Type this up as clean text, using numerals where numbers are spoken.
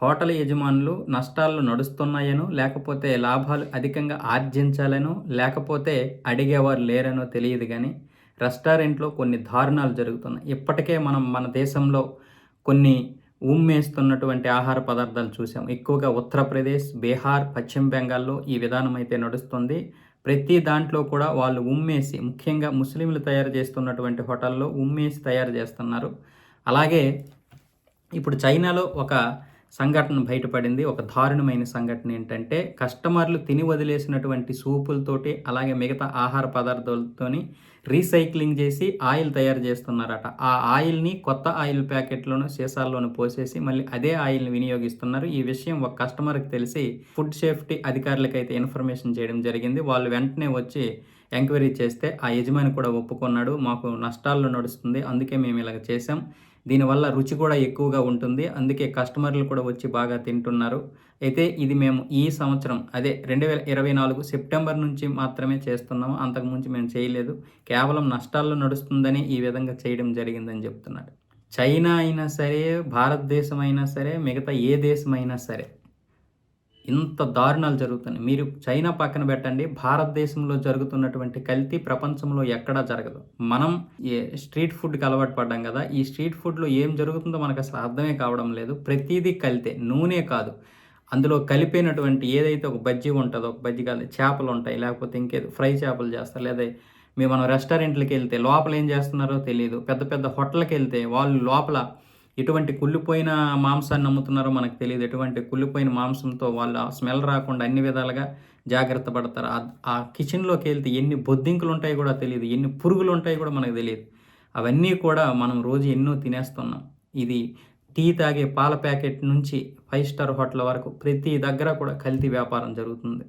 Hotel యజమానులు నష్టాల్లో నడుస్తున్నాయనో, లేకపోతే లాభాలు అధికంగా ఆర్జించాలనో, లేకపోతే అడిగేవారు లేరనో తెలియదు గానీ, రెస్టారెంట్‌లో కొన్ని దారుణాలు జరుగుతున్నాయి. ఇప్పటికే మనం మన దేశంలో కొన్ని ఉమ్మేస్తున్నటువంటి ఆహార పదార్థాలు చూసాం. ఎక్కువగా ఉత్తరప్రదేశ్, బీహార్, పశ్చిమ బెంగాల్‌లో ఈ విధానం అయితే నడుస్తుంది. ప్రతి దాంట్లో కూడా వాళ్ళు ఉమ్మేసి, ముఖ్యంగా ముస్లింలు తయారు చేస్తున్నటువంటి హోటల్లో ఉమ్మేసి తయారు చేస్తున్నారు. అలాగే ఇప్పుడు చైనాలో ఒక సంఘటన బయటపడింది. ఒక దారుణమైన సంఘటన ఏంటంటే, కస్టమర్లు తిని వదిలేసినటువంటి సూపులతోటి, అలాగే మిగతా ఆహార పదార్థాలతోని రీసైక్లింగ్ చేసి ఆయిల్ తయారు చేస్తున్నారట. ఆ ఆయిల్‌ని కొత్త ఆయిల్ ప్యాకెట్‌లోను, సీసాల్లోను పోసేసి మళ్ళీ అదే ఆయిల్‌ని వినియోగిస్తున్నారు. ఈ విషయం ఒక కస్టమర్‌కి తెలిసి ఫుడ్ సేఫ్టీ అధికారులకైతే ఇన్ఫర్మేషన్ చేయడం జరిగింది. వాళ్ళు వెంటనే వచ్చి ఎంక్వైరీ చేస్తే ఆ యజమాని కూడా ఒప్పుకున్నాడు. మాకు నష్టాల్లో నడుస్తుంది. అందుకే మేము ఇలాగ చేశాం. దీనివల్ల రుచి కూడా ఎక్కువగా ఉంటుంది. అందుకే కస్టమర్లు కూడా వచ్చి బాగా తింటున్నారు. అయితే ఇది మేము ఈ సంవత్సరం అదే 2024 సెప్టెంబర్ నుంచి మాత్రమే చేస్తున్నాము. అంతకుముందు మేము చేయలేదు. కేవలం నష్టాల్లో నడుస్తుందని ఈ విధంగా చేయడం జరిగిందని చెప్తున్నాడు. చైనా అయినా సరే, భారతదేశం అయినా సరే, మిగతా ఏ దేశమైనా సరే ఇంత దారుణాలు జరుగుతున్నాయి. మీరు చైనా పక్కన పెట్టండి. భారతదేశంలో జరుగుతున్నటువంటి కల్తీ ప్రపంచంలో ఎక్కడా జరగదు. మనం స్ట్రీట్ ఫుడ్‌కి అలవాటు పడ్డాం గదా! ఈ స్ట్రీట్ ఫుడ్‌లో ఏం జరుగుతుందో మనకసలు అర్థమే కావడం లేదు. ప్రతీదీ కల్తే. నూనె కాదు. అందులో కలిపినటువంటి ఏదైతే ఒక బజ్జీ ఉంటదో, ఒక బజ్జీ కాదు చేపలుంటాయి. లేకపోతే ఇంకేదో ఫ్రై చేపలు చేస్తారు. లేదా మనం రెస్టారెంట్‌లకెళ్తే లోపల ఏం చేస్తున్నారో తెలీదు. పెద్ద పెద్ద హోటళ్ళకెళ్తే వాళ్ళు లోపల ఎటువంటి కుళ్ళిపోయిన మాంసాన్ని అమ్ముతున్నారో మనకు తెలీదు. ఎటువంటి కుళ్ళిపోయిన మాంసంతో వాళ్ళు ఆ స్మెల్ రాకుండా అన్ని విధాలుగా జాగ్రత్త పడతారు. ఆ కిచెన్‌లోకెళ్తే ఎన్ని బొద్దింకలుంటాయో కూడా తెలీదు. ఎన్ని పురుగులుంటాయో కూడా మనకు తెలీదు. అవన్నీ కూడా మనం రోజు ఎన్నో తినేస్తున్నాం. ఇది టీ తాగే పాల ప్యాకెట్ నుంచి 5 స్టార్ హోటల్ వరకు ప్రతి దగ్గర కూడా కల్తీ వ్యాపారం జరుగుతుంది.